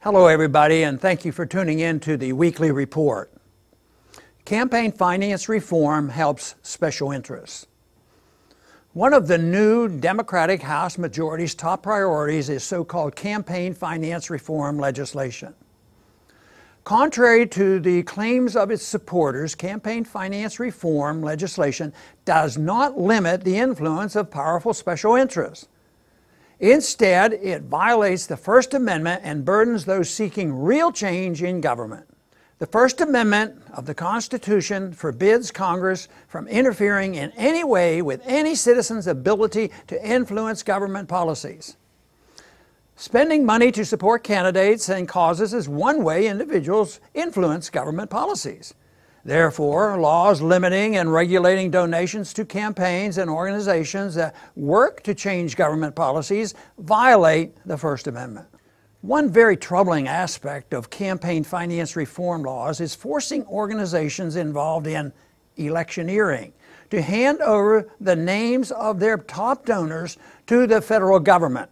Hello everybody, and thank you for tuning in to the weekly report. Campaign finance reform helps special interests. One of the new Democratic House majority's top priorities is so-called campaign finance reform legislation. Contrary to the claims of its supporters, campaign finance reform legislation does not limit the influence of powerful special interests. Instead, it violates the First Amendment and burdens those seeking real change in government. The First Amendment of the Constitution forbids Congress from interfering in any way with any citizen's ability to influence government policies. Spending money to support candidates and causes is one way individuals influence government policies. Therefore, laws limiting and regulating donations to campaigns and organizations that work to change government policies violate the First Amendment. One very troubling aspect of campaign finance reform laws is forcing organizations involved in electioneering to hand over the names of their top donors to the federal government.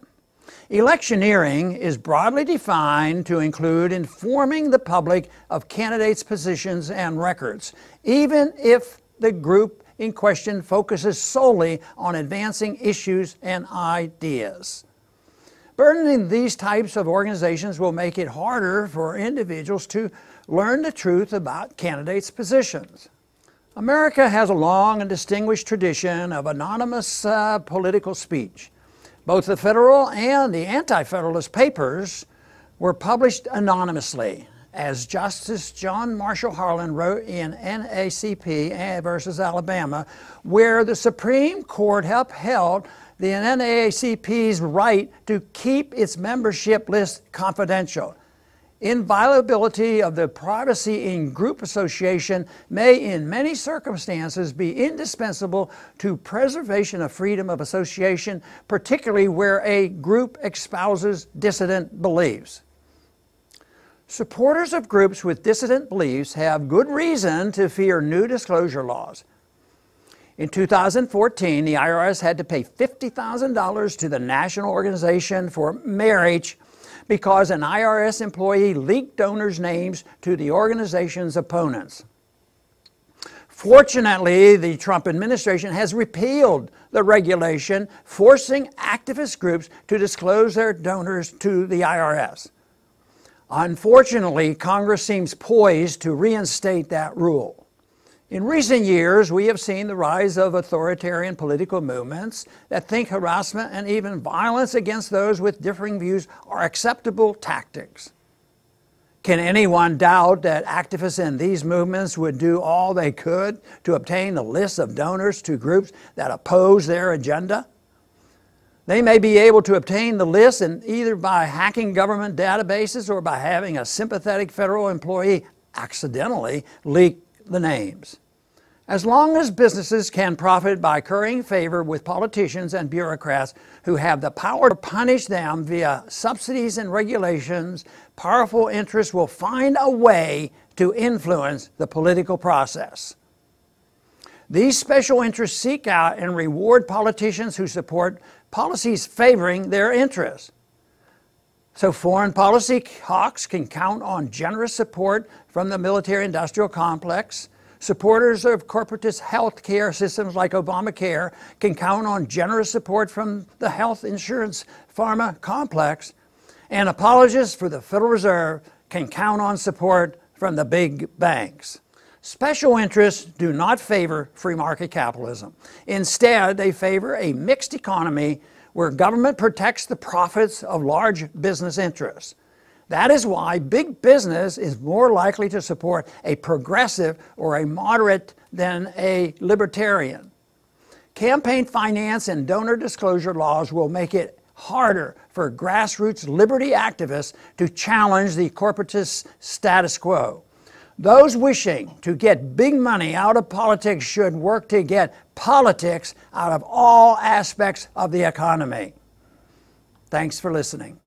Electioneering is broadly defined to include informing the public of candidates' positions and records, even if the group in question focuses solely on advancing issues and ideas. Burdening these types of organizations will make it harder for individuals to learn the truth about candidates' positions. America has a long and distinguished tradition of anonymous political speech. Both the Federal and the Anti-Federalist papers were published anonymously, as Justice John Marshall Harlan wrote in NAACP versus Alabama, where the Supreme Court upheld the NAACP's right to keep its membership list confidential. Inviolability of the privacy in group association may in many circumstances be indispensable to preservation of freedom of association, particularly where a group espouses dissident beliefs. Supporters of groups with dissident beliefs have good reason to fear new disclosure laws. In 2014, the IRS had to pay $50,000 to the National Organization for Marriage because an IRS employee leaked donors' names to the organization's opponents. Fortunately, the Trump administration has repealed the regulation forcing activist groups to disclose their donors to the IRS. Unfortunately, Congress seems poised to reinstate that rule. In recent years, we have seen the rise of authoritarian political movements that think harassment and even violence against those with differing views are acceptable tactics. Can anyone doubt that activists in these movements would do all they could to obtain the list of donors to groups that oppose their agenda? They may be able to obtain the list either by hacking government databases or by having a sympathetic federal employee accidentally leak the names. As long as businesses can profit by currying favor with politicians and bureaucrats who have the power to punish them via subsidies and regulations, powerful interests will find a way to influence the political process. These special interests seek out and reward politicians who support policies favoring their interests. So foreign policy hawks can count on generous support from the military-industrial complex. Supporters of corporatist health care systems like Obamacare can count on generous support from the health insurance pharma complex. And apologists for the Federal Reserve can count on support from the big banks. Special interests do not favor free market capitalism. Instead, they favor a mixed economy where government protects the profits of large business interests. That is why big business is more likely to support a progressive or a moderate than a libertarian. Campaign finance and donor disclosure laws will make it harder for grassroots liberty activists to challenge the corporatist status quo. Those wishing to get big money out of politics should work to get politics out of all aspects of the economy. Thanks for listening.